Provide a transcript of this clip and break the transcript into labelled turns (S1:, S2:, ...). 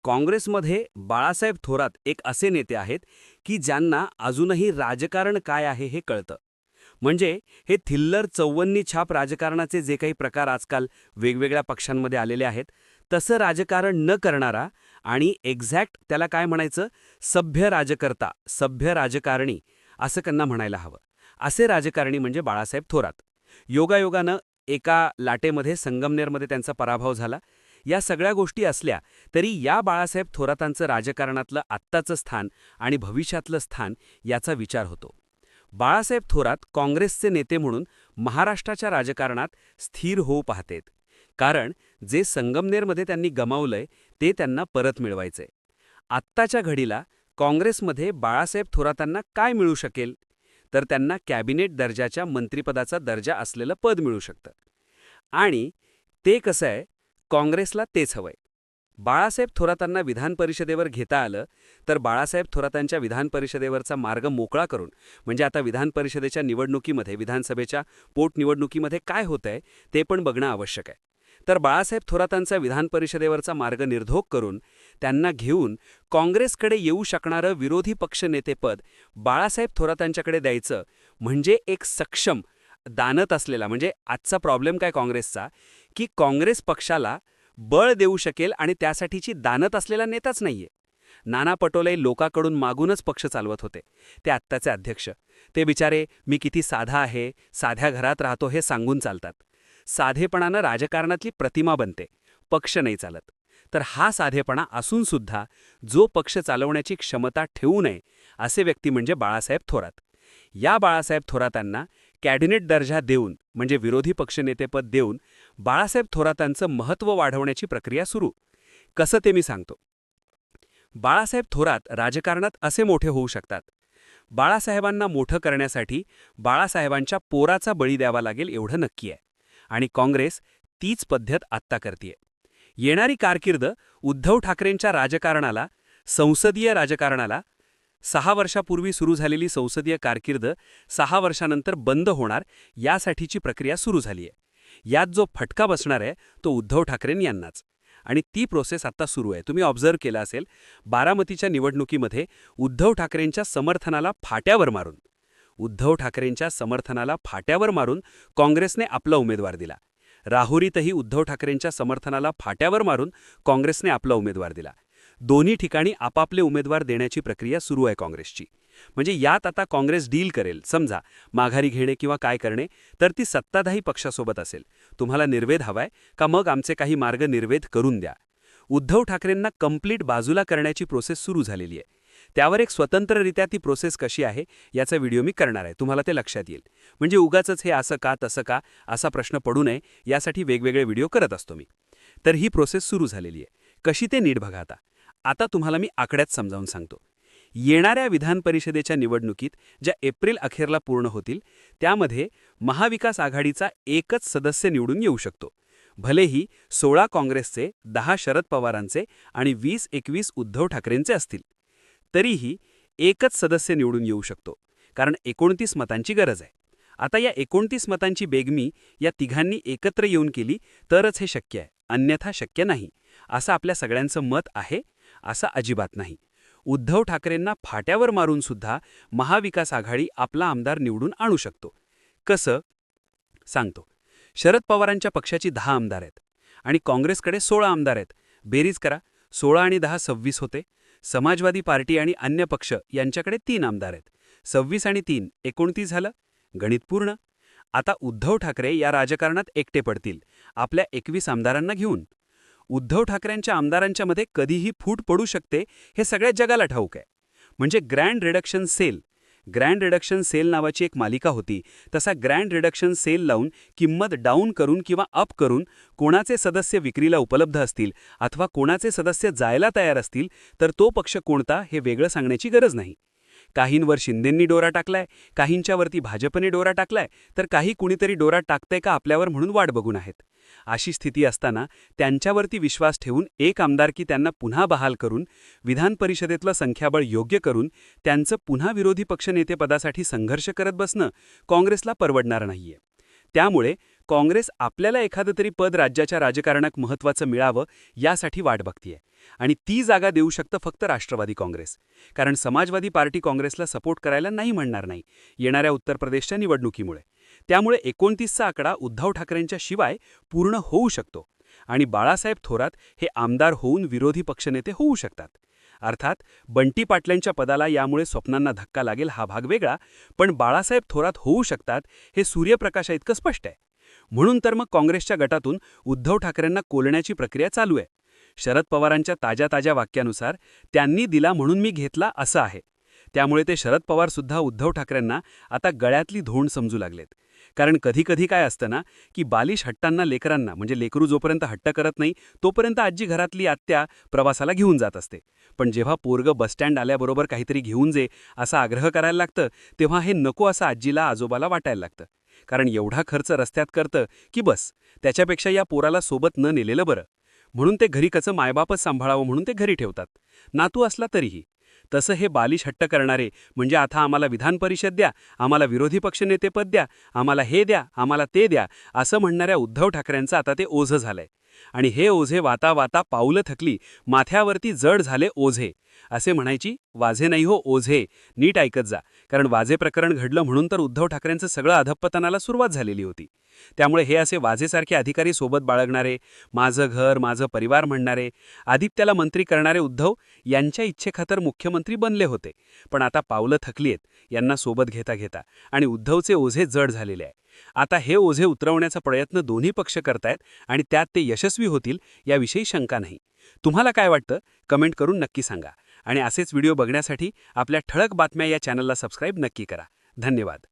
S1: काँग्रेसमध्ये बाळासाहेब थोरात एक असे नेते आहेत की ज्यांना अजूनही राजकारण काय आहे हे कळतं. म्हणजे हे थिल्लर चौवन्नी छाप राजकारणाचे जे काही प्रकार आजकाल वेगवेगळ्या पक्षांमध्ये आलेले आहेत, तसं राजकारण न करणारा आणि एक्झॅक्ट त्याला काय म्हणायचं, सभ्य राजकर्ता, सभ्य राजकारणी असं त्यांना म्हणायला हवं. असे राजकारणी म्हणजे बाळासाहेब थोरात. योगायोगानं एका लाटेमध्ये संगमनेरमध्ये त्यांचा पराभव झाला. या सगळ्या गोष्टी असल्या तरी या बाळासाहेब थोरातांचं राजकारणातलं आत्ताचं स्थान आणि भविष्यातलं स्थान याचा विचार होतो. बाळासाहेब थोरात काँग्रेसचे नेते म्हणून महाराष्ट्राच्या राजकारणात स्थिर होऊ पाहतेत. कारण जे संगमनेरमध्ये त्यांनी गमावलंय ते त्यांना परत मिळवायचंय. आत्ताच्या घडीला काँग्रेसमध्ये बाळासाहेब थोरातांना काय मिळू शकेल? तर त्यांना कॅबिनेट दर्जाच्या मंत्रिपदाचा दर्जा असलेलं पद मिळू शकतं. आणि ते कसं आहे, काँग्रेसला तेच हवंय. बाळासाहेब थोरातांना विधान परिषदेवर घेता आलं तर बाळासाहेब थोरातांच्या विधान परिषदेवरचा मार्ग मोकळा करून, म्हणजे आता विधान परिषदेच्या निवडणुकीमध्ये, विधानसभेच्या पोटनिवडणुकीमध्ये काय होतंय ते पण बघणं आवश्यक आहे. तर बाळासाहेब थोरातांचा विधान परिषदेवरचा मार्ग निर्धोक करून त्यांना घेऊन काँग्रेसकडे येऊ शकणारं विरोधी पक्षनेतेपद बाळासाहेब थोरातांच्याकडे द्यायचं, म्हणजे एक सक्षम, दानत असलेला, म्हणजे आजचा प्रॉब्लेम काय काँग्रेसचा, की काँग्रेस पक्षाला बळ देऊ शकेल आणि त्यासाठीची दानत असलेला नेताच नाहीये. नाना पटोले लोकांकडून मागूनच पक्ष चालवत होते. ते आत्ताचे अध्यक्ष. ते बिचारे मी किती साधा आहे, साध्या घरात राहतो हे सांगून चालतात. साधेपणानं राजकारणातली प्रतिमा बनते, पक्ष नाही चालत. तर हा साधेपणा असून सुद्धा जो पक्ष चालवण्याची क्षमता ठेवू नये असे व्यक्ती म्हणजे बाळासाहेब थोरात. या बाळासाहेब थोरातांना कॅबिनेट दर्जा देऊन, म्हणजे विरोधी पक्षनेतेपद देऊन बाळासाहेब थोरातांचं महत्त्व वाढवण्याची प्रक्रिया सुरू. कसं ते मी सांगतो. बाळासाहेब थोरात राजकारणात असे मोठे होऊ शकतात. बाळासाहेबांना मोठं करण्यासाठी बाळासाहेबांच्या पोराचा बळी द्यावा लागेल एवढं नक्की आहे. आणि काँग्रेस तीच पद्धत आत्ता करतेय. येणारी कारकीर्द उद्धव ठाकरेंच्या राजकारणाला, संसदीय राजकारणाला, 6 वर्षापूर्वी सुरू झालेली संसदीय कारकीर्द 6 वर्षानंतर बंद होणार यासाठीची प्रक्रिया सुरू झाली आहे. यात जो फटका बसणार आहे तो उद्धव ठाकरें यांनाच. आणि ती प्रोसेस आता सुरू आहे. तुम्ही ऑब्झर्व्ह केलं असेल, बारामतीच्या निवडणुकीमध्ये उद्धव ठाकरेंच्या समर्थनाला फाट्यावर मारून काँग्रेसने आपला उमेदवार दिला. राहुरीतही उद्धव ठाकरेंच्या समर्थनाला फाट्यावर मारून काँग्रेसने आपला उमेदवार दिला. दोन्ही ठिकाणी आपापले उमेदवार देण्याची प्रक्रिया सुरू आहे काँग्रेसची. म्हणजे यात आता काँग्रेस डील करेल. समजा माघारी घेणे किंवा काय करणे, तर ती सत्ताधारी पक्षासोबत असेल. तुम्हाला निर्वेध हवाय का, मग आमचे काही मार्ग निर्वेध करून द्या. उद्धव ठाकरेंना कंप्लीट बाजूला करण्याची प्रोसेस सुरू झालेली आहे. त्यावर एक स्वतंत्ररित्या ती प्रोसेस कशी आहे याचा व्हिडिओ मी करणार आहे. तुम्हाला ते लक्षात येईल. म्हणजे उगाचच हे असं का तसं का असा प्रश्न पडू नये यासाठी वेगवेगळे व्हिडिओ करत असतो मी. तर ही प्रोसेस सुरू झालेली आहे. कशी ते नीट बघा. आता तुम्हाला मी आकड्यात समजावून सांगतो. येणाऱ्या विधान परिषदेच्या निवडणुकीत ज्या एप्रिल अखेरला पूर्ण होतील त्यामध्ये महाविकास आघाडीचा एकच सदस्य निवडून येऊ शकतो. भलेही 16 काँग्रेसचे, 10 शरद पवारांचे आणि 20-21 उद्धव ठाकरेंचे असतील, तरीही एकच सदस्य निवडून येऊ शकतो. कारण 29 मतांची गरज आहे. आता या 29 मतांची बेगमी या तिघांनी एकत्र येऊन केली तरच हे शक्य आहे, अन्यथा शक्य नाही असं आपल्या सगळ्यांचं मत आहे. असं अजिबात नाही. उद्धव ठाकरेंना फाट्यावर मारून सुद्धा महाविकास आघाडी आपला आमदार निवडून आणू शकतो. कसं सांगतो. शरद पवारांच्या पक्षाची 10 आमदार आहेत आणि काँग्रेसकडे 16 आमदार आहेत. बेरीज करा, 16 आणि 10 26 होते. समाजवादी पार्टी आणि अन्य पक्ष यांच्याकडे 3 आमदार आहेत. 26 आणि 3 29 झालं. गणित पूर्ण. आता उद्धव ठाकरे या राजकारणात एकटे पडतील आपल्या 21 आमदारांना घेऊन. उद्धव ठाकरेंच्या आमदारांच्या मध्ये कधीही फूट पडू शकते हे सगळ्या जगाला ठाऊक आहे. म्हणजे ग्रँड रिडक्शन सेल नावाची एक मालिका होती. तसा ग्रँड रिडक्शन सेल लावून किंमत डाऊन करून किंवा अप करून कोणाचे सदस्य विक्रीला उपलब्ध असतील अथवा कोणाचे सदस्य जायला तयार असतील तर तो पक्ष कोणता हे वेगळं सांगण्याची गरज नाही. काहींवर शिंदेंनी डोरा टाकलाय, काहींच्यावरती भाजपने डोरा टाकलाय, तर काही कुणीतरी डोरा टाकतंय का आपल्यावर म्हणून वाट बघून आहेत. अशी स्थिती असताना त्यांच्यावरती विश्वास ठेवून एक आमदारकी त्यांना पुन्हा बहाल करून, विधान परिषदेतलं संख्याबळ योग्य करून त्यांचं पुन्हा विरोधी पक्षनेतेपदासाठी संघर्ष करत बसणं काँग्रेसला परवडणार नाहीये. त्यामुळे काँग्रेस आपल्याला एखादं तरी पद राज्याच्या राजकारणात महत्त्वाचं मिळावं यासाठी वाट बघतीये आणि ती जागा देऊ शकतं फक्त राष्ट्रवादी काँग्रेस. कारण समाजवादी पार्टी काँग्रेसला सपोर्ट करायला नाही म्हणणार नाही येणाऱ्या उत्तर प्रदेशच्या निवडणुकीमुळे. त्यामुळे 29चा आकडा उद्धव ठाकरेंच्या शिवाय पूर्ण होऊ शकतो आणि बाळासाहेब थोरात हे आमदार होऊन विरोधी पक्षनेते होऊ शकतात. अर्थात बंटी पाटलांच्या पदाला यामुळे स्वप्नांना धक्का लागेल हा भाग वेगळा, पण बाळासाहेब थोरात होऊ शकतात हे सूर्यप्रकाशाइतकं स्पष्ट आहे. म्हणून तर मग काँग्रेसच्या गटातून उद्धव ठाकरेंना कोलण्याची प्रक्रिया चालू आहे. शरद पवारांच्या ताज्या वाक्यानुसार त्यांनी दिला म्हणून मी घेतला असं आहे. त्यामुळे ते शरद पवारसुद्धा उद्धव ठाकरेंना आता गळ्यातली धोंड समजू लागलेत. कारण कधी काय असतं ना की बालिश हट्टांना लेकरांना म्हणजे लेकरू जोपर्यंत हट्ट करत नाही तोपर्यंत आजी घरातली आत्या प्रवासाला घेऊन जात असते. पण जेव्हा पोरगं बसस्टँड आल्याबरोबर काहीतरी घेऊन जे असा आग्रह करायला लागतं तेव्हा हे नको असं आजीला आजोबाला वाटायला लागतं. कारण एवढा खर्च रस्त्यात करतं की बस त्याच्यापेक्षा या पोराला सोबत न नेलेलं बरं. म्हणून ते घरी कसं मायबापच सांभाळावं म्हणून ते घरी ठेवतात, नातू असला तरीही. तसं हे बालिश हट्ट करणारे म्हणजे आता आम्हाला विधान परिषद द्या, आम्हाला विरोधी पक्षनेतेपद द्या, आम्हाला हे द्या, आम्हाला ते द्या असं म्हणणाऱ्या उद्धव ठाकरेंचं आता ते ओझं झालंय. आणि हे ओझे वाता वाता पाऊलं थकली, माथ्यावरती जड झाले ओझे. असे म्हणायची वाझे नाही हो ओझे. नीट ऐकत जा, कारण वाझे प्रकरण घडलं म्हणून तर उद्धव ठाकरेंचं सगळं अधःपतनाला सुरुवात झालेली होती. त्यामुळे हे असे वाझेसारखे अधिकारी सोबत बाळगणारे, माझं घर माझं परिवार म्हणणारे, आदित्याला मंत्री करणारे उद्धव यांच्या इच्छेखातर मुख्यमंत्री बनले होते. पण आता पावलं थकलीत यांना सोबत घेता घेता आणि उद्धवचे ओझे जड झालेले आहे. आता हे ओझे उतरवण्याचा प्रयत्न दोन्ही पक्ष करतायत आणि त्यात ते यशस्वी होतील याविषयी शंका नाही. तुम्हाला काय वाटतं कमेंट करून नक्की सांगा आणि असेच व्हिडिओ बघण्यासाठी आपल्या ठळक बातम्या या चॅनलला सबस्क्राईब नक्की करा. धन्यवाद.